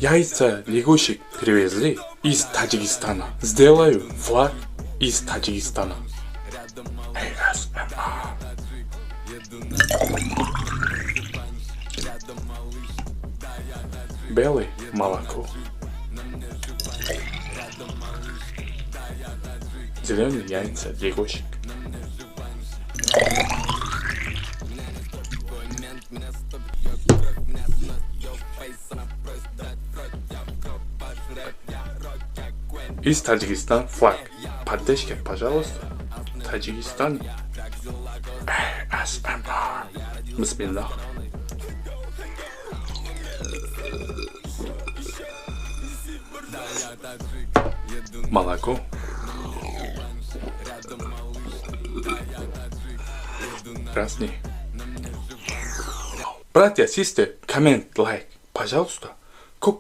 Яйца лягушек привезли из Таджикистана. Сделаю флаг из Таджикистана. ASMR. Белое молоко. Зеленые яйца лягушек. Из Таджикистана флаг. Поддержка, пожалуйста. Таджикистан. ASMR. Бисмиллах. Молоко. Красный. Братья, сестры, коммент, лайк, пожалуйста.